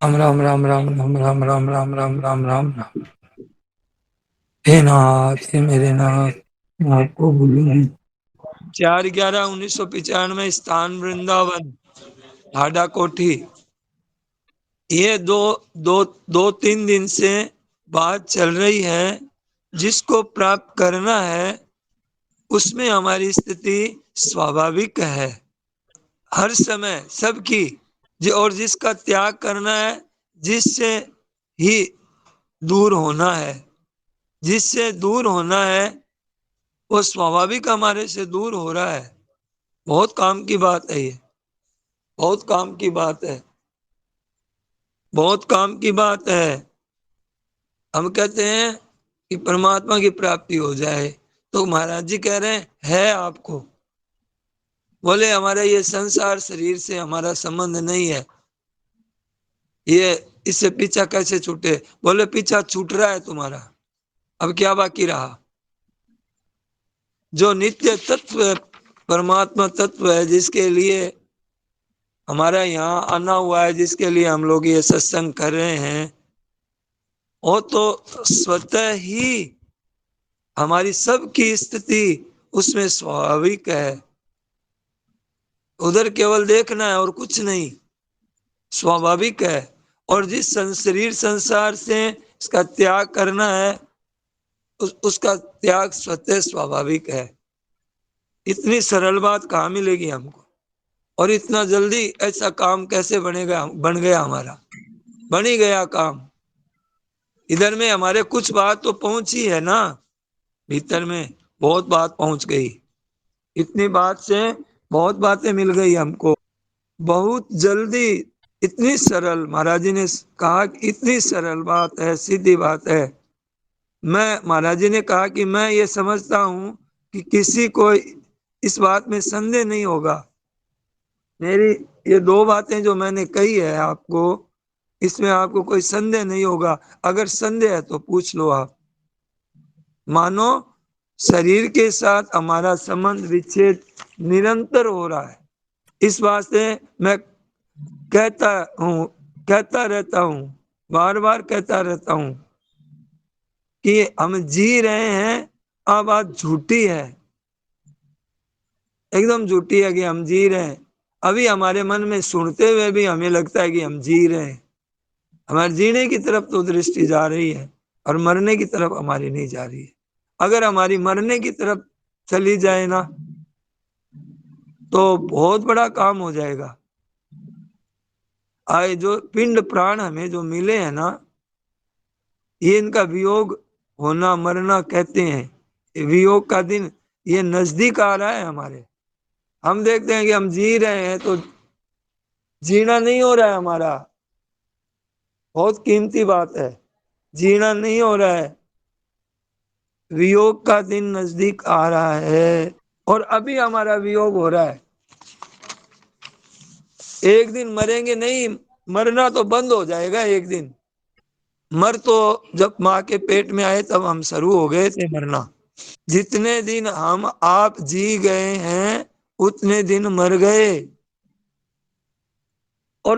رام رام رام رام رام رام رام رام رام رام رام رام ہے ناتھ سے میرے ناتھ آپ کو بھولوں گی 4/11/1995 استان ورنداون ہاڈا کوٹھی. یہ دو تین دن سے بات چل رہی ہے. جس کو پراپت کرنا ہے اس میں ہماری استھتی سوابھاوک ہے ہر سمے سب کی. اور جس کا تیاگ کرنا ہے جس سے ہی دور ہونا ہے. جس سے دور ہونا ہے وہ سوابھاوک ہمارے سے دور ہو رہا ہے. بہت کام کی بات ہے یہ. بہت کام کی بات ہے. بہت کام کی بات ہے. ہم کہتے ہیں کہ پرماتما کی پراپتی ہو جائے تو مہاراج جی کہہ رہے ہیں آپ کو. بولے ہمارا یہ سنسار شریر سے ہمارا سبند نہیں ہے. یہ اس سے پیچھا کیسے چھوٹے؟ بولے پیچھا چھوٹ رہا ہے تمہارا. اب کیا باقی رہا؟ جو نتیہ تتو پرماتما تتو ہے جس کے لیے ہمارا یہاں آنا ہوا ہے، جس کے لیے ہم لوگ یہ ستسنگ کر رہے ہیں، وہ تو سوتہ ہی ہماری سب کی استھتی اس میں سوابھاوک ہے. ادھر کیول دیکھنا ہے اور کچھ نہیں. سوابھاوک ہے. اور جس شریر سنسار سے اس کا تیاگ کرنا ہے اس کا تیاگ سوتہ سوابھاوک ہے. اتنی سرل بات کہاں ملے گی ہم کو؟ اور اتنا جلدی ایسا کام کیسے بن گیا ہمارا؟ بن ہی گیا کام. ادھر میں ہمارے کچھ بات تو پہنچی ہے نا. بھیتر میں بہت بات پہنچ گئی. اتنی بات سے بہت باتیں مل گئی ہم کو. بہت جلدی. اتنی سرل مہاراج جی نے کہا کہ اتنی سرل بات ہے، سیدھی بات ہے. مہاراج جی نے کہا کہ میں یہ سمجھتا ہوں کہ کسی کو اس بات میں سندے نہیں ہوگا. میری یہ دو باتیں جو میں نے کہی ہے آپ کو، اس میں آپ کو کوئی سندے نہیں ہوگا. اگر سندے ہے تو پوچھ لو آپ. مانو شریر کے ساتھ ہمارا سبند وچھید نرنتر ہو رہا ہے. اس واسطے میں کہتا رہتا ہوں، بار بار کہتا رہتا ہوں کہ ہم جی رہے ہیں. بات جھوٹی ہے، ایک دم جھوٹی ہے کہ ہم جی رہے ہیں. ابھی ہمارے من میں سنتے ہوئے بھی ہمیں لگتا ہے کہ ہم جی رہے ہیں. ہمارے جینے کی طرف تو درشٹی جا رہی ہے اور مرنے کی طرف ہماری نہیں جا رہی ہے. اگر ہماری مرنے کی طرف چلی جائے نا تو بہت بڑا کام ہو جائے گا. جو پنڈ پران ہمیں جو ملے ہیں نا، یہ ان کا ویوگ ہونا مرنا کہتے ہیں. ویوگ کا دن یہ نزدیک آ رہا ہے ہمارے. ہم دیکھتے ہیں کہ ہم جی رہے ہیں تو جینا نہیں ہو رہا ہے ہمارا. بہت قیمتی بات ہے. جینا نہیں ہو رہا ہے. ویوگ کا دن نزدیک آ رہا ہے اور ابھی ہمارا ویوگ ہو رہا ہے. ایک دن مریں گے نہیں؟ مرنا تو بند ہو جائے گا ایک دن. مر تو جب ماں کے پیٹ میں آئے تب ہم شروع ہو گئے تھے مرنا. جتنے دن ہم آپ جی گئے ہیں اتنے دن مر گئے. اور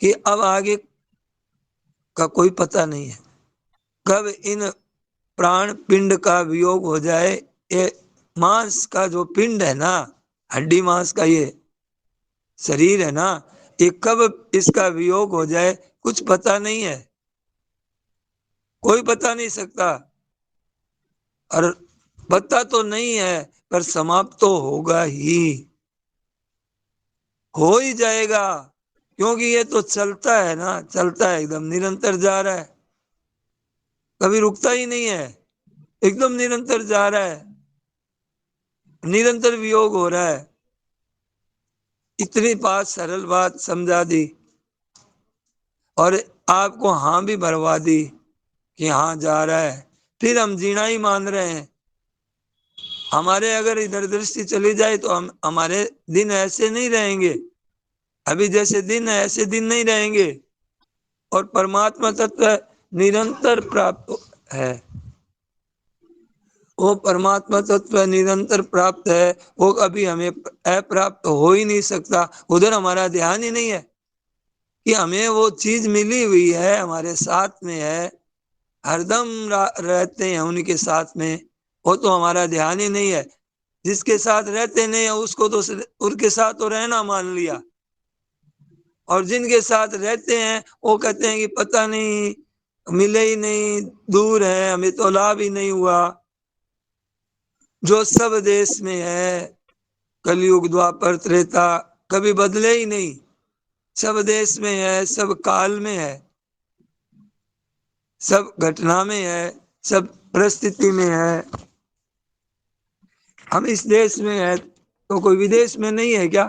کہ اب آگے کا کوئی پتہ نہیں ہے. کب ان پران پنڈ کا ویوگ ہو جائے. یہ مانس کا جو پنڈ ہے نا، ہڈی مانس کا یہ شریر ہے نا، یہ کب اس کا ویوگ ہو جائے کچھ پتا نہیں ہے. کوئی بتا نہیں سکتا. اور پتا تو نہیں ہے پر سماپت تو ہوگا ہی. ہو ہی جائے گا. کیونکہ یہ تو چلتا ہے نا، چلتا ہے ایک دم نرنتر جا رہا ہے. کبھی رکتا ہی نہیں ہے. ایک دم نرنتر جا رہا ہے. نرنتر ویوگ ہو رہا ہے. اتنی بات سرل بات سمجھا دی اور آپ کو ہاں بھی بھروا دی کہ ہاں جا رہا ہے. پھر ہم جینا ہی مان رہے ہیں. ہمارے اگر ادھر درشٹی چلی جائے تو ہمارے دن ایسے نہیں رہیں گے. ابھی جیسے دن ہے ایسے دن نہیں رہیں گے. اور پرماتما تتو نرنتر پراپت ہے. وہ پرماتما تتو نرنتر پراپت ہے. وہ ابھی ہمیں اپراپت ہو ہی نہیں سکتا. ادھر ہمارا دھیان ہی نہیں ہے. کہ ہمیں وہ چیز ملی ہوئی ہے، ہمارے ساتھ میں ہے، ہر دم رہتے ہیں ان کے ساتھ میں، وہ تو ہمارا دھیان ہی نہیں ہے۔ جس کے ساتھ رہتے نہیں ہیں اس کو تو ان کے ساتھ تو رہنا مان لیا، اور جن کے ساتھ رہتے ہیں وہ کہتے ہیں کہ پتہ نہیں، ملے ہی نہیں، دور ہے، ہمیں تو لابھ ہی نہیں ہوا۔ جو سب دیش میں ہے، کلیوگ دوپر تریتا، کبھی بدلے ہی نہیں، سب دیش میں ہے، سب کال میں ہے، سب گھٹنا میں ہے، سب پرستھتی میں ہے۔ ہم اس دیش میں ہے تو کوئی ودیش میں نہیں ہے کیا؟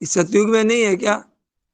ستیگ میں نہیں ہے کیا؟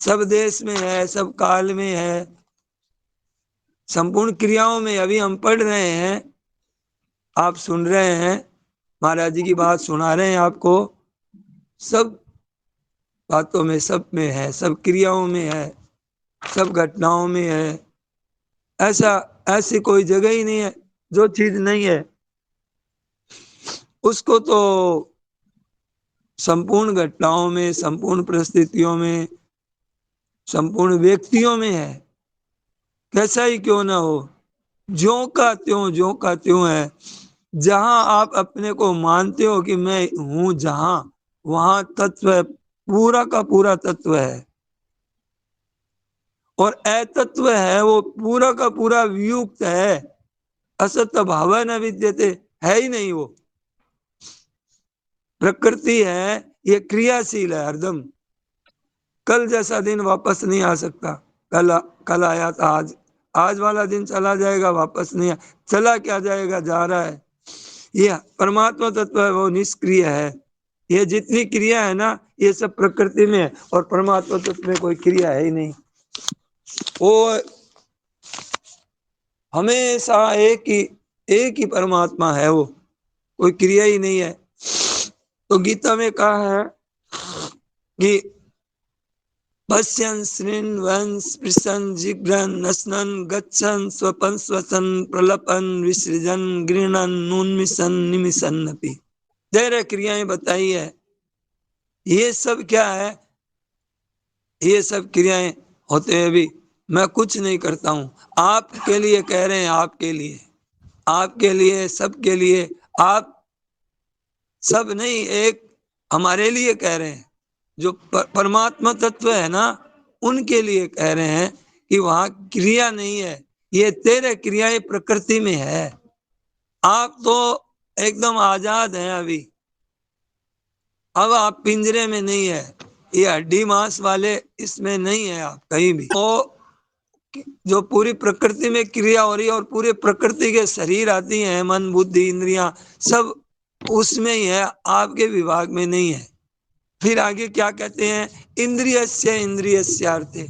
سب دیش میں ہے، سب کال میں ہے، سمپورن کریاؤں میں۔ ابھی ہم پڑھ رہے ہیں، آپ سن رہے ہیں، مہاراج جی کی بات سنا رہے ہیں آپ کو، سب باتوں میں، سب میں ہے، سب کریاؤں میں ہے، سب گھٹناؤں میں ہے۔ ایسی کوئی جگہ ہی نہیں ہے جو چیز نہیں ہے، اس کو تو سمپورن گھٹناؤں میں، سمپورن پرستتوں میں، سمپورن ویکتیوں میں ہے، کیسا ہی کیوں نہ ہو، جوں کا تیوں ہے۔ جہاں آپ اپنے کو مانتے ہو کہ میں ہوں، جہاں وہاں تتو ہے، پورا کا پورا تتو ہے، اور اے تتو ہے وہ پورا کا پورا ویوکت ہے، است بھاو نہ ودیتے، ہے ہی نہیں وہ، پرکرتی ہے، یہ کریاشیل ہے ہر دم۔ کل جیسا دن واپس نہیں آ سکتا، کل آیا تھا، آج والا دن چلا جائے گا، واپس نہیں چلا کیا جائے گا، جا رہا ہے۔ یہ پرماتما تتو ہے وہ نشکریہ ہے، یہ جتنی کریا ہے نا یہ سب پرکرتی میں ہے، اور پرماتما تتو میں کوئی کریا ہے ہی نہیں، وہ ہمیشہ ایک ہی پرماتما ہے، وہ کوئی کریا ہی نہیں ہے۔ تو گیتا میں کہا ہے کہ پشین شرین ون اسپشن جگرن نسنن گچھن سوپن سوسن پرلپن وسرجن گرہنن نونمشن نمشن اپی، 13 کریائیں بتائی ہے۔ یہ سب کیا ہے؟ یہ سب کریائیں ہوتے ہیں بھی میں کچھ نہیں کرتا ہوں، آپ کے لیے کہہ رہے ہیں، آپ کے لیے، سب کے لیے، آپ سب نہیں، ایک ہمارے لیے کہہ رہے ہیں، جو پرماتما تتو ہے نا ان کے لیے کہہ رہے ہیں کہ وہاں کریا نہیں ہے، یہ 13 کریائیں پرکرتی میں ہے۔ آپ تو ایک دم آزاد ہیں ابھی، اب آپ پنجرے میں نہیں ہے، یہ ہڈی ماس والے اس میں نہیں ہے آپ کہیں بھی۔ وہ جو پوری پرکرتی میں کریا ہو رہی ہے، اور پورے پرکرتی کے شریر آتی ہیں، من بدھی اندریاں سب اس میں ہی ہے، آپ کے وباگ میں نہیں ہے۔ پھر آگے کیا کہتے ہیں؟ اندریسیا اندریسیارتھے،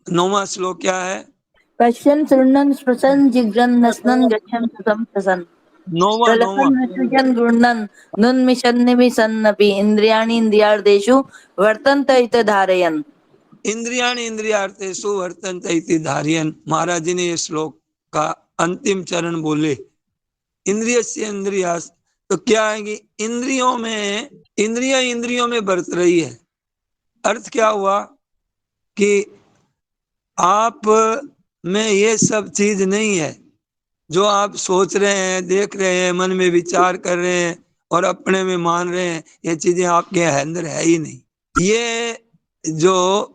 9واں شلوک کیا ہے؟ پشین شرنن اسپشن جگرن نسنن گچھن سوتم سسن 9واں پرلپن وسرجن گرہنن نونمشن نمشن اپی اندریاణی اندریاردیشو ورتنت اِت دھارین۔ اندریاں اندریارتھیشو ورتنت اِتی دھارین، مہاراج جی نے یہ شلوک کا انتم چرن بولے۔ اندریسیا اندریاس، تو کیا ہے کہ اندریوں میں برت رہی ہے۔ ارتھ کیا ہوا کہ آپ میں یہ سب چیز نہیں ہے، جو آپ سوچ رہے ہیں، دیکھ رہے ہیں، من میں وچار کر رہے ہیں اور اپنے میں مان رہے ہیں، یہ چیزیں آپ کے اندر ہے ہی نہیں۔ یہ جو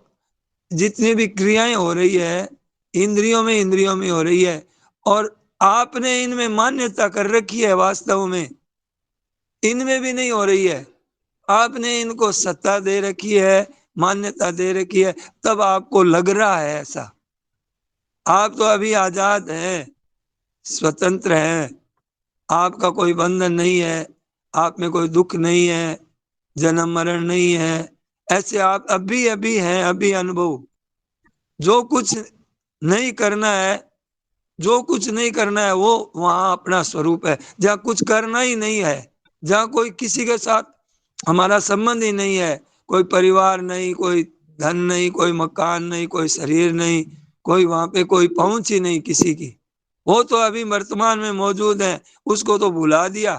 جتنی بھی کریائیں ہو رہی ہے اندریوں میں ہو رہی ہے، اور آپ نے ان میں مانیہتا کر رکھی ہے، واستو میں ان میں بھی نہیں ہو رہی ہے، آپ نے ان کو ستا دے رکھی ہے، مانیہتا دے رکھی ہے، تب آپ کو لگ رہا ہے ایسا۔ آپ تو ابھی آزاد ہیں، سوتنتر ہیں، آپ کا کوئی بندھن نہیں ہے، آپ میں کوئی دکھ نہیں ہے، جنم مرن نہیں ہے، ایسے آپ ابھی ہیں، ابھی انبھو۔ جو کچھ نہیں کرنا ہے، وہ وہاں اپنا سوروپ ہے، جہاں کچھ کرنا ہی نہیں ہے، جہاں کوئی کسی کے ساتھ ہمارا سبندھ ہی نہیں ہے، کوئی پریوار نہیں، کوئی دھن نہیں، کوئی مکان نہیں، کوئی شریر نہیں، کوئی وہاں پہ کوئی پہنچ ہی نہیں کسی کی، وہ تو ابھی ورتمان میں موجود ہے، اس کو تو بھلا دیا۔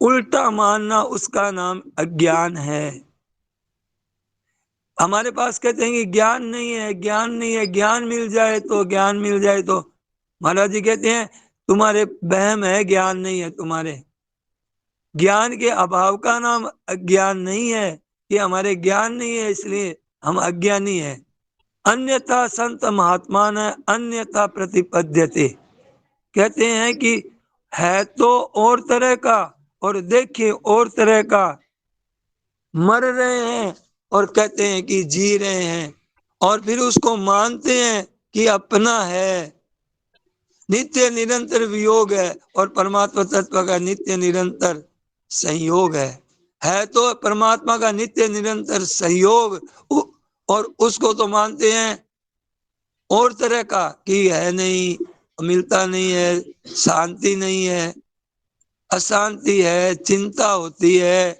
الٹا ماننا اس کا نام اگیان ہے۔ ہمارے پاس کہتے ہیں کہ گیان نہیں ہے، گیان نہیں ہے، گیان مل جائے تو، گیان مل جائے تو۔ مہاراج جی کہتے ہیں تمہارے بہم ہے، گیان نہیں ہے تمہارے۔ گیان کے ابھاؤ کا نام اگیان نہیں ہے، کہ ہمارے گیان نہیں ہے اس لیے ہم اگیانی ہیں۔ انیتھا سنت مہاتما نے انیتھا پرتیپدیتے، کہتے ہیں کہ ہے تو اور طرح کا اور دیکھیں اور طرح کا، مر رہے ہیں اور کہتے ہیں کہ جی رہے ہیں، اور پھر اس کو مانتے ہیں کہ اپنا ہے۔ نتیہ نرنتر ویوگ ہے اور پرماتما تتو کا نتیہ نرنتر سہیوگ ہے تو پرماتما کا نتیہ نرنتر سہیوگ، اور اس کو تو مانتے ہیں اور طرح کا کہ ہے نہیں، ملتا نہیں ہے، شانتی نہیں ہے، اشانتی ہے، چنتا ہوتی ہے۔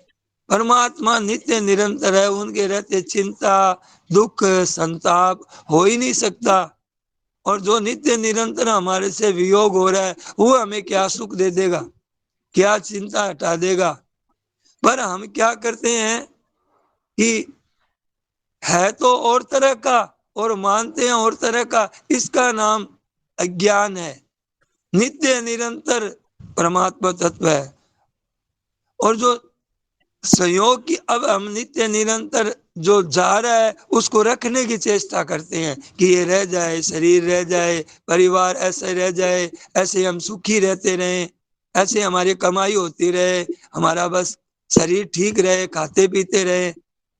پرماتما نتیہ نرنتر ہے، ان کے رہتے چنتا، دکھ، سنتاپ ہو ہی نہیں سکتا۔ اور جو نتیہ نرنتر ہمارے سے ویوگ ہو رہا ہے وہ ہمیں کیا سکھ دے دے گا، کیا چنتا ہٹا دے گا۔ پر ہم کیا کرتے ہیں کہ ہے تو اور طرح کا اور مانتے ہیں اور طرح کا، اس کا نام اگیان ہے۔ نتیہ نرنتر پرماتما تتو ہے، اور جو سہیوگ کی اب ہم نتیہ نرنتر جو جا رہا ہے اس کو رکھنے کی چیشٹا کرتے ہیں کہ یہ رہ جائے، شریر رہ جائے، پریوار ایسے رہ جائے، ایسے ہم سکھی رہتے رہیں، ایسے ہماری کمائی ہوتی رہے، ہمارا بس شریر ٹھیک رہے، کھاتے پیتے رہے،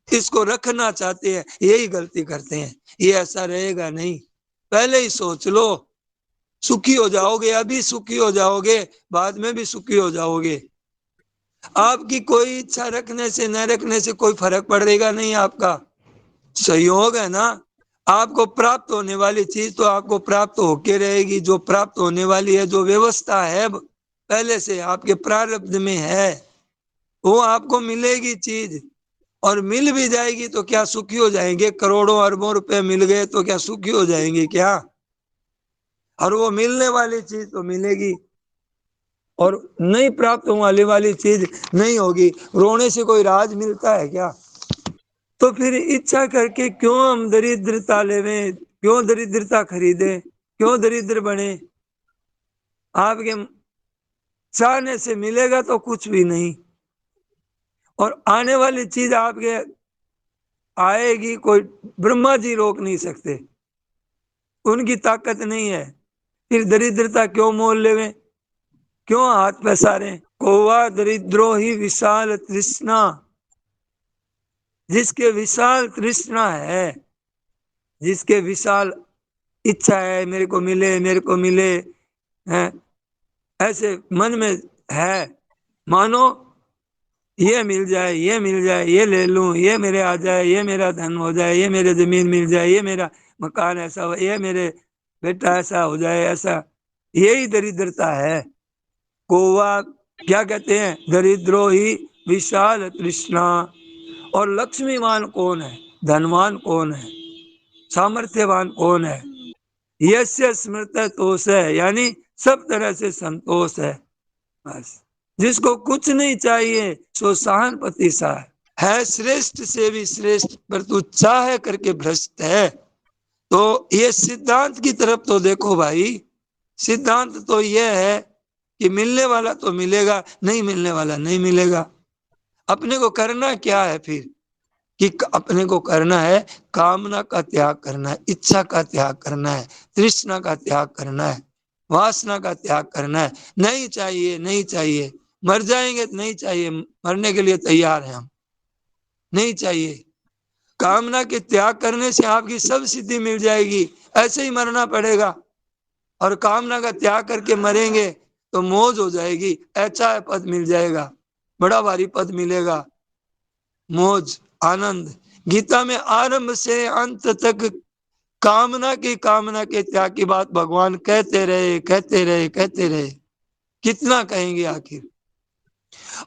اس کو رکھنا چاہتے ہیں۔ یہی غلطی کرتے ہیں، یہ ایسا رہے گا نہیں، پہلے ہی سوچ لو، سکھی ہو جاؤ گے، ابھی سکھی ہو جاؤ گے، بعد میں بھی سکھی ہو جاؤ گے۔ آپ کی کوئی اچھا رکھنے سے نہ رکھنے سے کوئی فرق پڑے گا نہیں، آپ کا سہیوگ ہے نا۔ آپ کو پراپت ہونے والی چیز تو آپ کو پراپت ہو کے رہے گی، جو پراپت ہونے والی ہے، جو ویوستھا ہے پہلے سے آپ کے پراربدھ میں ہے، وہ آپ کو ملے گی چیز، اور مل بھی جائے گی تو کیا سکھی ہو جائیں گے؟ کروڑوں اربوں روپے مل گئے تو کیا سکھی ہو جائیں گے کیا؟ اور وہ ملنے والی چیز تو ملے گی، اور نہیں پراپت ہونے والی چیز نہیں ہوگی۔ رونے سے کوئی راج ملتا ہے کیا؟ تو پھر اچھا کر کے کیوں ہم دریدرتا لیویں، کیوں دریدرتا خریدیں، کیوں دریدر بنے؟ آپ کے چاہنے سے ملے گا تو کچھ بھی نہیں، اور آنے والی چیز آپ کے آئے گی، کوئی برہما جی روک نہیں سکتے، ان کی طاقت نہیں ہے۔ پھر دریدرتا کیوں مول لیویں، کیوں ہاتھ پساریں؟ کووا دریدرو ہی وشال ترشنا، جس کے وشال ترشنا ہے، جس کے وشال اچھا ہے، میرے کو ملے، میرے کو ملے، ایسے من میں ہے، مانو یہ مل جائے، یہ مل جائے، یہ لے لوں، یہ میرے آ جائے، یہ میرا دھن ہو جائے، یہ میرے زمین مل جائے، یہ میرا مکان ایسا ہو، یہ میرے بیٹا ایسا ہو جائے، ایسا، یہی دریدرتا ہے۔ کووا کیا کہتے ہیں؟ دریدرو ہی وشال ترشنا۔ اور لکشمیوان کون ہے؟ دھنوان کون ہے؟ سامرتھیوان کون ہے؟ یسیہ سمرت توش ہے، یعنی سب طرح سے سنتوش ہے، بس جس کو کچھ نہیں چاہیے سو سہن پتی سا ہے شریشٹھ سے بھی شریشٹھ پر تو چاہ کر کے بھرشٹ ہے۔ تو یہ سدھانت کی طرف تو دیکھو بھائی، سدھانت تو یہ ہے کہ ملنے والا تو ملے گا، نہیں ملنے والا نہیں ملے گا۔ اپنے کو کرنا کیا ہے پھر؟ کہ اپنے کو کرنا ہے کامنا کا تیاگ کرنا ہے، اچھا کا تیاگ کرنا ہے، ترشنا کا تیاگ کرنا ہے، واسنا کا تیاگ کرنا ہے۔ نہیں چاہیے، نہیں چاہیے، مر جائیں گے تو نہیں چاہیے، مرنے کے لیے تیار ہیں ہم، نہیں چاہیے۔ کامنا کے تیاگ کرنے سے آپ کی سب سدھی مل جائے گی، ایسے ہی مرنا پڑے گا۔ اور کامنا کا تیاگ کر کے مریں گے تو موج ہو جائے گی، اچھا پد مل جائے گا، بڑا بھاری پد ملے گا، موج، آنند۔ گیتا میں آرمبھ سے انت تک کامنا کے تیاگ کی بات بھگوان کہتے رہے، کہتے رہے، کہتے رہے، کتنا کہیں گے آخر؟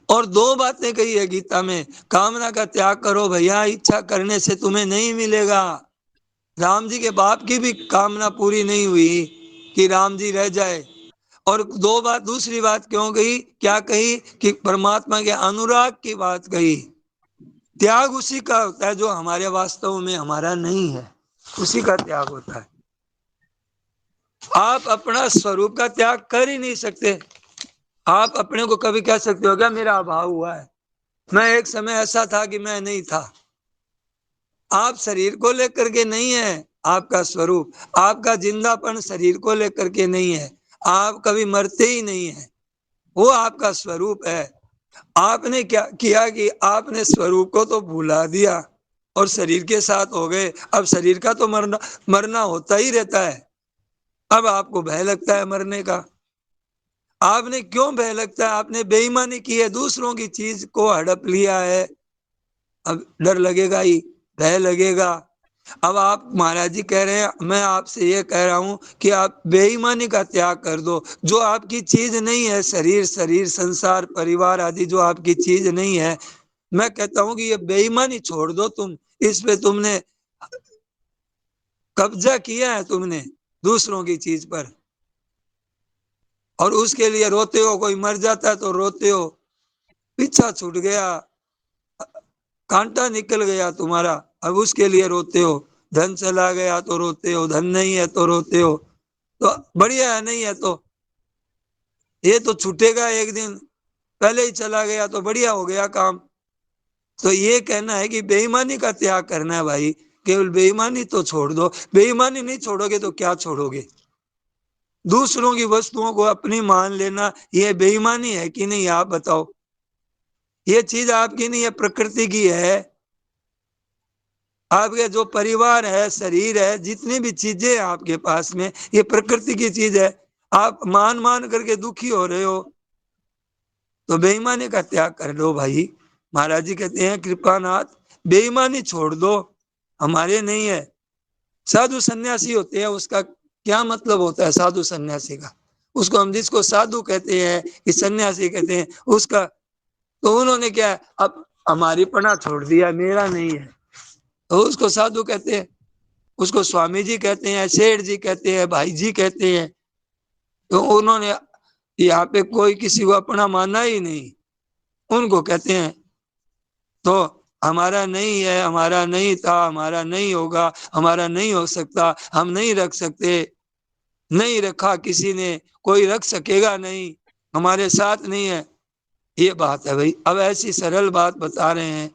اور دو باتیں کہی ہے گیتا میں، کامنا کا تیاگ کرو بھیا، اچھا کرنے سے تمہیں نہیں ملے گا۔ رام جی کے باپ کی بھی کامنا پوری نہیں ہوئی کہ رام جی رہ جائے، اور دوسری بات کیوں کہی؟ کیا کہی؟ کہ پرماتما کے انوراگ کی بات کہی۔ تیاگ اسی کا ہوتا ہے جو ہمارے واستو میں ہمارا نہیں ہے، اسی کا تیاگ ہوتا ہے۔ آپ اپنا سوروپ کا تیاگ کر ہی نہیں سکتے۔ آپ اپنے کو کبھی کہہ سکتے ہو کیا میرا ابھاؤ ہوا ہے، میں ایک سمے ایسا تھا کہ میں نہیں تھا؟ آپ شریر کو لے کر کے نہیں ہے، آپ کا سوروپ، آپ کا زندہ پن شریر کو لے کر کے نہیں ہے، آپ کبھی مرتے ہی نہیں ہیں، وہ آپ کا سوروپ ہے۔ آپ نے کیا کیا کہ آپ نے سوروپ کو تو بھلا دیا اور شریر کے ساتھ ہو گئے۔ اب شریر کا تو مرنا ہوتا ہی رہتا ہے، اب آپ کو بھے لگتا ہے مرنے کا۔ آپ نے کیوں بھے لگتا ہے؟ آپ نے بے ایمانی کی ہے، دوسروں کی چیز کو ہڑپ لیا ہے، اب ڈر لگے گا ہی، بھے لگے گا۔ اب آپ مہاراج جی کہہ رہے ہیں، میں آپ سے یہ کہہ رہا ہوں کہ آپ بے ایمانی کا تیاگ کر دو۔ جو آپ کی چیز نہیں ہے، شریر سنسار پریوار آدی جو آپ کی چیز نہیں ہے، میں کہتا ہوں کہ یہ بے ایمانی چھوڑ دو۔ تم اس پہ تم نے قبضہ کیا ہے، تم نے دوسروں کی چیز پر، اور اس کے لیے روتے ہو۔ کوئی مر جاتا ہے تو روتے ہو، پیچھا چھوٹ گیا، کانٹا نکل گیا تمہارا، اب اس کے لیے روتے ہو۔ دھن چلا گیا تو روتے ہو، دھن نہیں ہے تو روتے ہو، تو بڑھیا ہے، نہیں ہے تو یہ تو چھوٹے گا ایک دن، پہلے ہی چلا گیا تو بڑھیا ہو گیا کام۔ تو یہ کہنا ہے کہ بے ایمانی کا تیاگ کرنا ہے بھائی، کیول بے ایمانی تو چھوڑ دو۔ بے ایمانی نہیں چھوڑو گے تو کیا چھوڑو گے؟ دوسروں کی وستوؤں کو اپنی مان لینا، یہ بے ایمانی ہے کہ نہیں؟ آپ بتاؤ۔ یہ چیز آپ کی نہیں ہے، پرکرتی کی ہے۔ آپ کے جو پریوار ہے، شریر ہے، جتنی بھی چیزیں ہیں آپ کے پاس میں، یہ پرکرتی کی چیز ہے۔ آپ مان کر کے دکھی ہو رہے ہو، تو بے ایمانی کا تیاگ کر لو بھائی۔ مہاراج جی کہتے ہیں کرپا ناتھ، بے ایمانی چھوڑ دو، ہمارے نہیں ہے۔ سادھو سنیاسی ہوتے ہیں، اس کا کیا مطلب ہوتا ہے سادھو سنیاسی کا؟ اس کو ہم جس کو سادھو کہتے ہیں کہ سنیاسی کہتے ہیں، اس کا تو انہوں نے کیا، اب ہماری پناہ چھوڑ دیا، میرا نہیں ہے، تو اس کو سادھو کہتے ہیں۔ اس کو سوامی جی کہتے ہیں، سیٹھ جی کہتے ہیں، بھائی جی کہتے ہیں۔ تو انہوں نے یہاں پہ کوئی کسی کو اپنا مانا ہی نہیں، ان کو کہتے ہیں۔ تو ہمارا نہیں ہے، ہمارا نہیں تھا، ہمارا نہیں ہوگا، ہمارا نہیں ہو سکتا، ہم نہیں رکھ سکتے، نہیں رکھا کسی نے، کوئی رکھ سکے گا نہیں، ہمارے ساتھ نہیں ہے۔ یہ بات ہے بھائی۔ اب ایسی سرل بات بتا رہے ہیں،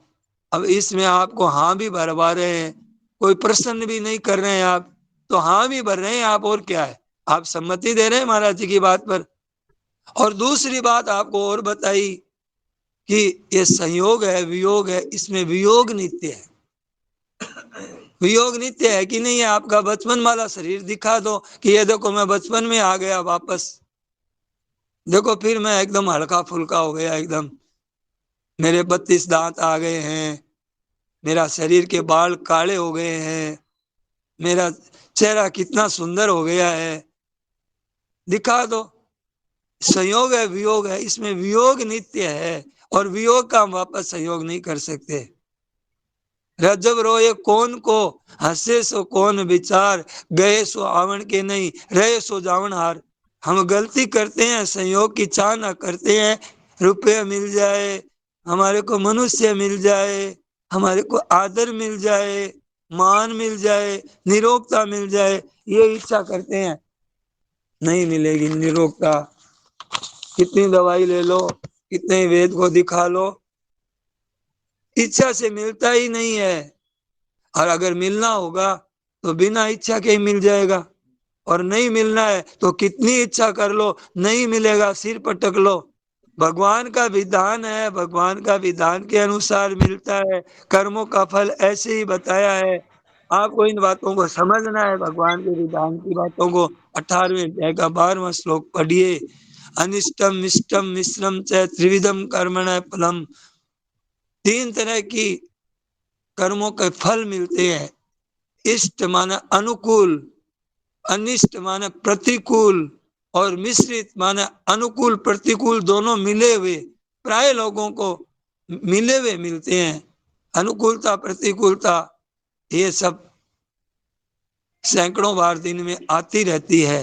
اب اس میں آپ کو ہاں بھی بھروا رہے ہیں، کوئی پرشن بھی نہیں کر رہے ہیں آپ، تو ہاں بھی بھر رہے ہیں آپ، اور کیا ہے؟ آپ سمتی دے رہے ہیں مہاراج جی کی بات پر۔ اور دوسری بات آپ کو اور بتائی کہ یہ سنیوگ ہے، ویوگ ہے، اس میں ویوگ نتیہ ہے۔ ویوگ نتیہ ہے کہ نہیں ہے؟ آپ کا بچپن والا شریر دکھا دو کہ یہ دیکھو میں بچپن میں آ گیا واپس، دیکھو پھر میں ایک دم ہلکا پھلکا ہو گیا، ایک دم میرے 32 دانت آ گئے ہیں، میرا شریر کے بال کالے ہو گئے ہیں، میرا چہرہ کتنا سندر ہو گیا ہے، دکھا دو۔ سنیوگ ہے، ویوگ ہے، اس میں ویوگ نتیہ ہے، اور ویوگ کا ہم واپس سہیوگ نہیں کر سکتے۔ رجب روئے کون کو، ہنسے سو کون بچار، گئے سو آون کے نہیں، رہے سو جاون ہار۔ ہم غلطی کرتے ہیں، سنیوگ کی چاہ نہ کرتے ہیں، روپے مل جائے، ہمارے کو منشیہ مل جائے، ہمارے کو آدر مل جائے، مان مل جائے، نروگتا مل جائے، یہ اچھا کرتے ہیں۔ نہیں ملے گی نروگتا، کتنی دوائی لے لو، کتنے وید کو دکھا لو، اچھا سے ملتا ہی نہیں ہے۔ اور اگر ملنا ہوگا تو بنا اچھا کے ہی مل جائے گا، اور نہیں ملنا ہے تو کتنی اچھا کر لو، نہیں ملے گا، سر پٹک لو۔ بھگوان کا ویدھان ہے، بھگوان کا ویدھان کے انوسار ملتا ہے، کرموں کا پھل ایسے ہی بتایا ہے۔ آپ کو ان باتوں کو سمجھنا ہے، بھگوان کے ویدھان کی باتوں کو۔ 18ویں ادھیائے کا 12واں شلوک پڑھیے، انشٹم مشٹم مشرم چ تریودھم کرمن پھلم۔ 3 طرح کی کرموں کے پھل ملتے ہیں۔ اشٹ مانا انوکول، انشٹ مانا پرتیکول، اور مشرت مانا انوکول پرتیکول دونوں ملے ہوئے، پرائے لوگوں کو ملے ہوئے ملتے ہیں۔ انوکولتا پرتیکولتا یہ سب سینکڑوں بار دن میں آتی رہتی ہے۔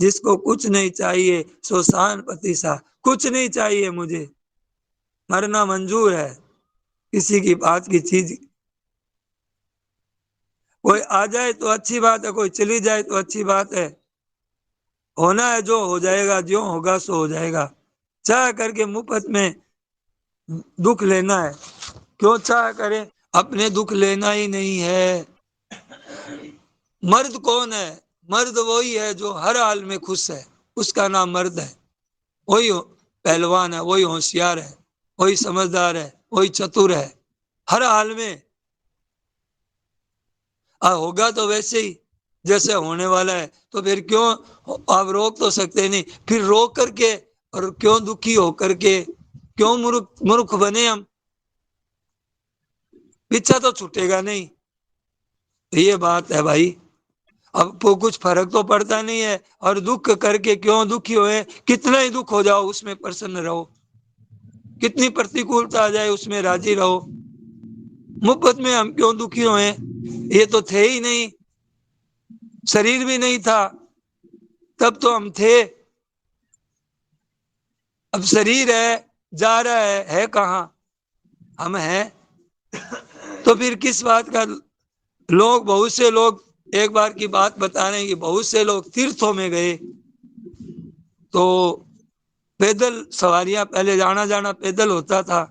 جس کو کچھ نہیں چاہیے سو سان پتی سا، کچھ نہیں چاہیے مجھے، مرنا منظور ہے، کسی کی بات کی چیز، کوئی آ جائے تو اچھی بات ہے، کوئی چلی جائے تو اچھی بات ہے، ہونا ہے جو ہو جائے گا، جو ہوگا سو ہو جائے گا، چاہ کر کے مفت میں دکھ لینا ہے، کیوں چاہ کرے، اپنے دکھ لینا ہی نہیں ہے۔ مرد کون ہے؟ مرد وہی ہے جو ہر حال میں خوش ہے، اس کا نام مرد ہے، وہی پہلوان ہے، وہی ہوشیار ہے، وہی سمجھدار ہے، وہی چتر ہے، ہر حال میں ہوگا تو ویسے ہی جیسے ہونے والا ہے، تو پھر کیوں آپ روک تو سکتے نہیں، پھر روک کر کے اور کیوں دکھی ہو کر کے کیوں مورخ بنے ہم، پیچھا تو چھوٹے گا نہیں، یہ بات ہے بھائی۔ اب کو کچھ فرق تو پڑتا نہیں ہے، اور دکھ کر کے کیوں دکھی ہوئے، کتنا ہی دکھ ہو جاؤ اس میں پرسن رہو، کتنی پرتیکولتا آ جائے اس میں راضی رہو، مفت میں ہم کیوں دکھی ہوئے، یہ تو تھے ہی نہیں، شریر بھی نہیں تھا تب تو ہم تھے، اب شریر ہے جا رہا ہے کہاں، ہم ہیں، تو پھر کس بات کا، لوگ بہت سے لوگ ایک بار کی بات بتا رہے ہیں کہ بہت سے لوگ تیرتھوں میں گئے تو پیدل سواریاں، پہلے جانا پیدل ہوتا تھا،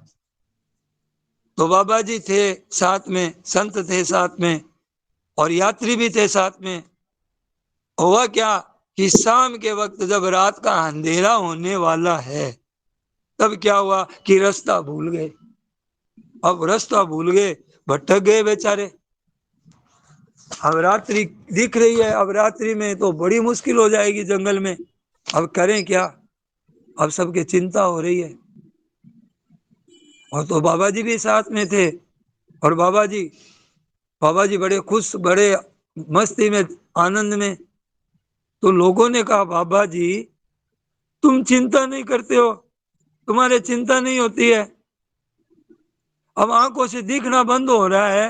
تو بابا جی تھے ساتھ میں، سنت تھے ساتھ میں، اور یاتری بھی تھے ساتھ میں، ہوا کیا کہ شام کے وقت جب رات کا اندھیرا ہونے والا ہے تب کیا ہوا کہ راستہ بھول گئے، اب راستہ بھول گئے، بھٹک گئے بیچارے، اب راتری دکھ رہی ہے، اب راتری میں تو بڑی مشکل ہو جائے گی جنگل میں، اب کریں کیا، اب سب کی چنتا ہو رہی ہے، اور تو بابا جی بھی ساتھ میں تھے، اور بابا جی بڑے خوش، بڑے مستی میں، آنند میں، تو لوگوں نے کہا بابا جی تم چنتا نہیں کرتے ہو، تمہارے چنتا نہیں ہوتی ہے، اب آنکھوں سے دیکھنا بند ہو رہا ہے،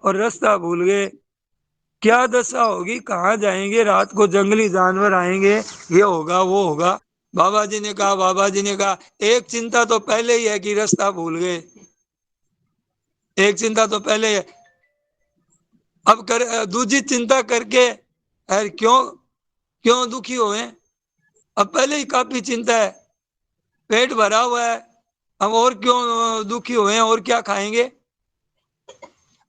اور راستہ بھول گئے، کیا دشا ہوگی، کہاں جائیں گے، رات کو جنگلی جانور آئیں گے، یہ ہوگا وہ ہوگا، بابا جی نے کہا ایک چنتا تو پہلے ہی ہے کہ راستہ بھول گئے، ایک چنتا تو پہلے ہے، اب دوسری چنتا کر کے کیوں دکھی ہوئے، اب پہلے ہی کافی چنتا ہے، پیٹ بھرا ہوا ہے، اب اور کیوں دکھی ہوئے ہیں، اور کیا کھائیں گے،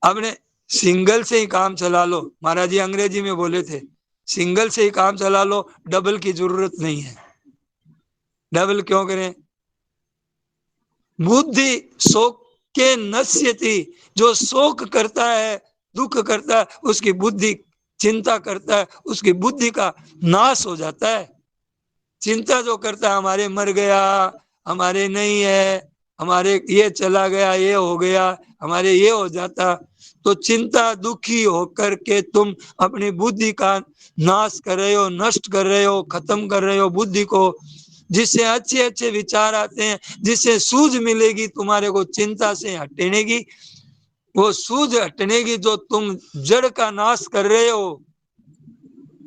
اب نے سنگل سے ہی کام چلا لو، مہاراج جی انگریزی میں بولے تھے، سنگل سے ہی کام چلا لو، ڈبل کی ضرورت نہیں ہے، ڈبل کیوں کریں، بدھی شوک کے نشیتی، جو شوک کرتا ہے، دکھ کرتا ہے، اس کی بدھی چنتا کرتا ہے، اس کی بدھی کا ناش ہو جاتا ہے، چنتا جو کرتا ہے ہمارے مر گیا، ہمارے نہیں ہے، ہمارے یہ چلا گیا، یہ ہو گیا، ہمارے یہ ہو جاتا، تو چنتا دکھی ہو کر کے تم اپنی بدھی کا ناش کر رہے ہو، نشٹ کر رہے ہو، ختم کر رہے ہو بدھی کو، جس سے اچھے اچھے وچار آتے ہیں، جس سے سوجھ ملے گی تمہارے کو، چنتا سے ہٹنے کی، وہ سوجھ ہٹنے کی، جو تم جڑ کا ناش کر رہے ہو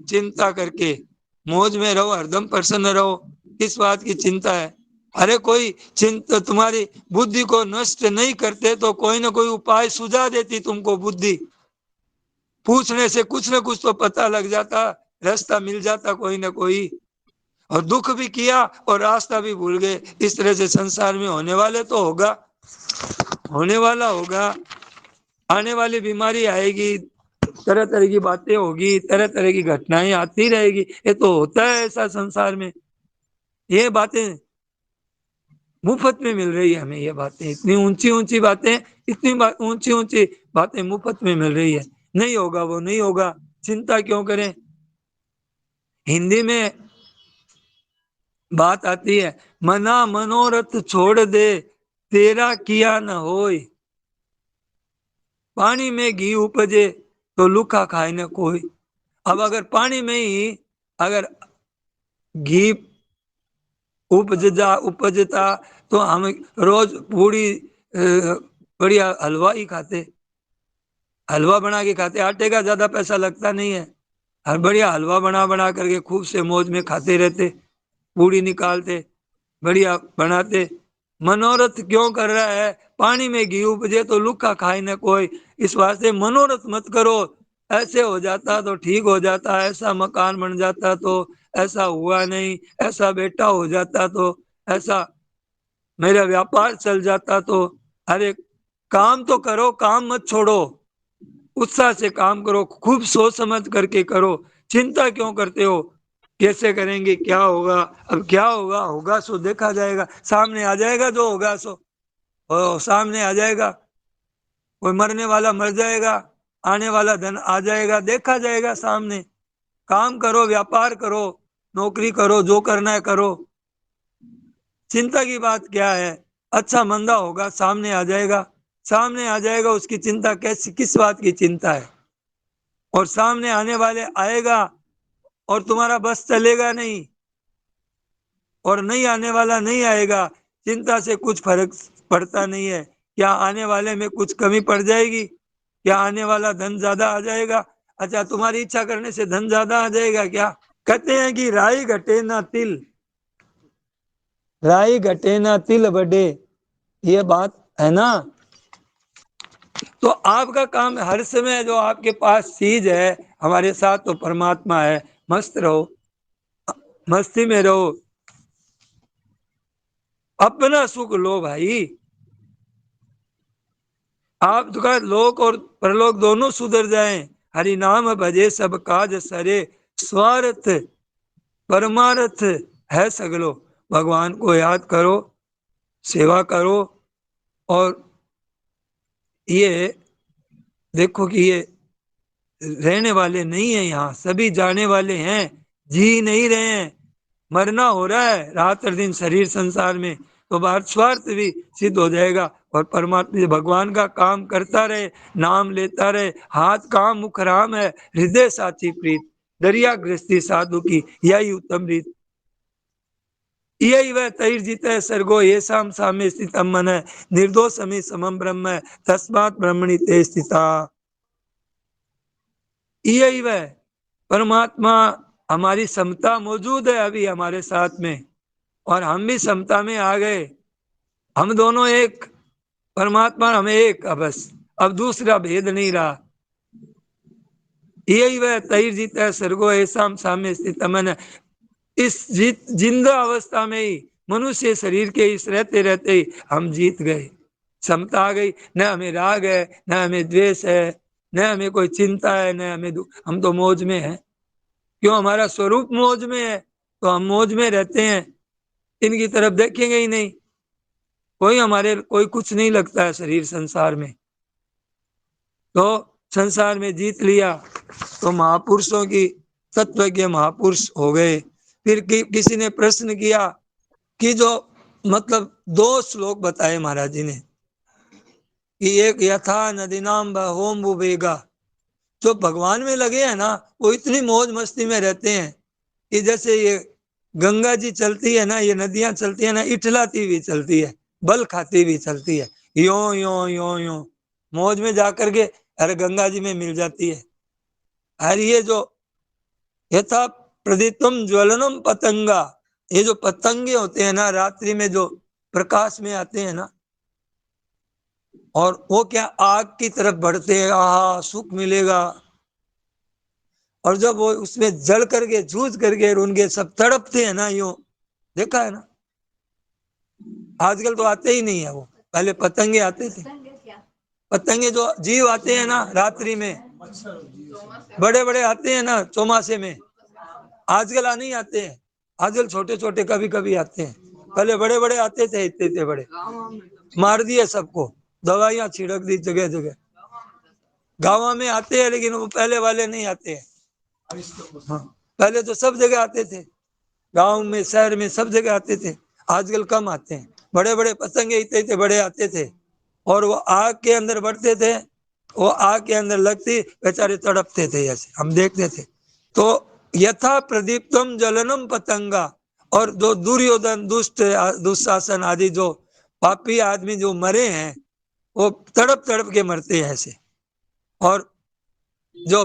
چنتا کر کے، موج میں رہو، ہر دم پرسن رہو، کس بات کی چنتا ہے، ارے کوئی چنتا تمہاری بدھی کو نشٹ نہیں کرتے تو کوئی نہ کوئی اپائے سجھا دیتی تم کو بدھی، پوچھنے سے کچھ نہ کچھ تو پتہ لگ جاتا، راستہ مل جاتا کوئی نہ کوئی، اور دکھ بھی کیا اور راستہ بھی بھول گئے، اس طرح سے سنسار میں ہونے والے تو ہوگا، ہونے والا ہوگا، آنے والی بیماری آئے گی، طرح طرح کی باتیں ہوگی، طرح طرح کی گھٹنائیں آتی رہے گی، یہ تو ہوتا ہے ایسا سنسار میں، یہ باتیں مفت میں مل رہی ہے ہمیں، یہ باتیں اتنی اونچی اونچی باتیں، اتنی اونچی اونچی باتیں مفت میں مل رہی ہے، نہیں ہوگا وہ نہیں ہوگا، چنتا کیوں کریں، ہندی میں بات آتی ہے، منا منورتھ چھوڑ دے، تیرا کیا نہ ہوئے، پانی میں گھی اپجے تو لکھا کھائے نہ کوئی، اب اگر پانی میں ہی اگر گھی اپجتا تو ہم روز پوری بڑھیا حلوا ہی کھاتے، حلوا بنا کے کھاتے، آٹے کا زیادہ پیسہ لگتا نہیں ہے، اور بڑھیا حلوا بنا کر کے خوب سے موج میں کھاتے رہتے، پوڑی نکالتے، بڑھیا بناتے۔ منورتھ کیوں کر رہا ہے؟ پانی میں گھی اپجے تو لکھا کھائے نہ کوئی، اس واسطے منورتھ مت کرو۔ ایسے ہو جاتا تو ٹھیک ہو جاتا، ایسا مکان بن جاتا تو، ایسا ہوا نہیں، ایسا بیٹا ہو جاتا تو، ایسا میرا ویاپار چل جاتا تو۔ ارے کام تو کرو، کام مت چھوڑو، اتساہ سے کام کرو، خوب سوچ سمجھ کر کے کرو۔ چنتا کیوں کرتے ہو کیسے کریں گے، کیا ہوگا؟ اب کیا ہوگا؟ ہوگا سو دیکھا جائے گا، سامنے آ جائے گا جو ہوگا سو سامنے آ جائے گا۔ کوئی مرنے والا مر جائے گا، آنے والا دھن آ جائے گا، دیکھا جائے گا سامنے۔ کام کرو، ویاپار کرو، نوکری کرو، جو کرنا ہے کرو۔ چنتا کی بات کیا ہے؟ اچھا مندہ ہوگا، سامنے آ جائے گا، سامنے آ جائے گا، اس کی چنتا کس بات کی چنتا ہے؟ اور سامنے آنے والے آئے گا اور تمہارا بس چلے گا نہیں، اور نہیں آنے والا نہیں آئے گا، چنتا سے کچھ فرق پڑتا نہیں ہے۔ کیا آنے والے میں کچھ کمی پڑ جائے گی؟ کیا آنے والا دھن زیادہ آ جائے گا؟ اچھا تمہاری اچھا کرنے سے دھن زیادہ آ جائے گا کیا؟ کہتے ہیں کہ رائی گھٹے نہ تل، رائی گھٹے نہ تل بڑھے، یہ بات ہے نا؟ تو آپ کا کام ہر سمے جو آپ کے پاس چیز ہے، ہمارے ساتھ تو پرماتما ہے، مست رہو، مستی میں رہو، اپنا سکھ لو بھائی۔ آپ کا لوک اور پرلوک دونوں سدھر جائیں، ہری نام بھجے سب کاج سرے، سوارتھ پرمارتھ ہے سگلو۔ بھگوان کو یاد کرو، سیوا کرو، اور یہ دیکھو کہ یہ رہنے والے نہیں ہیں، یہاں سبھی جانے والے ہیں، جی نہیں رہے ہیں، مرنا ہو رہا ہے رات اور دن شریر سنسار میں، تو بھارت سوارتھ بھی سدھ ہو جائے گا، اور پرماتما بھگوان کا کام کرتا رہے، نام لیتا رہے، ہاتھ کام مکھ رام ہے، ہردے ساچی پریت، دریا گرستی سادھو کی یہی اتم ریت، یہی وہ تیر جیتا ہے سرگو یہ سام سامے استھم من ہے، نردوش ہمیں سمم برہم ہے، تسمات برہمنی تے استھتا۔ یہی وہ پرماتما، ہماری سمتا موجود ہے ابھی ہمارے ساتھ میں، اور ہم بھی سمتا میں آ گئے، ہم دونوں ایک، پرماتما ہمیں ایک، بس اب دوسرا بھید نہیں رہا۔ یہی وہ تیر جیتا ہے سرگو ایسام سامنے استھم من ہے۔ اس زندہ اوستھا میں ہی، منشیہ شریر کے اس رہتے رہتے ہی ہم جیت گئے، سمتا آ گئی، نہ ہمیں راگ ہے، نہ ہمیں دویش ہے، نہ ہمیں کوئی چنتا ہے، نہ ہمیں ہم تو موج میں ہیں، کیوں؟ ہمارا سوروپ موج میں ہے، تو ہم موج میں رہتے ہیں، ان کی طرف دیکھیں گے ہی نہیں، کوئی کچھ نہیں لگتا ہے شریر سنسار میں، تو سنسار میں جیت لیا تو مہاپرشوں کی تتوجఞ مہاپرش ہو گئے۔ پھر کسی نے پرشن کیا کہ جو مطلب 2 شلوک بتائے مہاراج جی نے، کہ ایک یتھا ندی نام بہوم ویگا، جو بھگوان میں لگے ہیں نا وہ اتنی موج مستی میں رہتے ہیں کہ جیسے یہ گنگا جی چلتی ہے نا، یہ ندیاں چلتی ہیں نا، اٹھلاتی بھی چلتی ہے، بل کھاتی بھی چلتی ہے، یوں یوں یوں یوں موج میں جا کر کے ارے گنگا جی میں مل جاتی ہے۔ ارے یہ جو یتھا پردیتم جولنم پتنگا، یہ جو پتنگے ہوتے ہیں نا راتری میں جو پرکاش میں آتے ہیں نا، اور وہ کیا آگ کی طرف بڑھتے ہیں، آہا سکھ ملے گا، اور جب وہ اس میں جل کر کے جھوج کر کے ان کے سب تڑپتے ہیں نا، یوں دیکھا ہے نا؟ آج کل تو آتے ہی نہیں ہے وہ، پہلے پتنگے آتے تھے، پتنگے جو جیو آتے ہیں نا راتری میں، بڑے بڑے آتے ہیں نا چوماسے میں، آج کل نہیں آتے ہیں، آج کل چھوٹے چھوٹے کبھی کبھی آتے ہیں، پہلے بڑے بڑے آتے تھے، اتنے بڑے، مار دیے سب کو، دوائیاں چھڑک دی جگہ جگہ، گاؤں میں آتے ہیں لیکن وہ پہلے والے نہیں آتے ہیں، ہاں پہلے تو سب جگہ آتے تھے، گاؤں میں شہر میں سب جگہ آتے تھے، آج کل کم آتے ہیں، بڑے بڑے پتنگے اتنے بڑے آتے تھے، اور وہ آگ کے اندر بڑھتے تھے، وہ آگ کے اندر لگتی بیچارے تڑپتے تھے، ایسے ہم دیکھتے تھے۔ تو یتھا پردیپتم جلنم پتنگا، اور جو دریودن دشاسن آدی جو پاپی آدمی جو مرے ہیں وہ تڑپ تڑپ کے مرتے ہیں ایسے، اور جو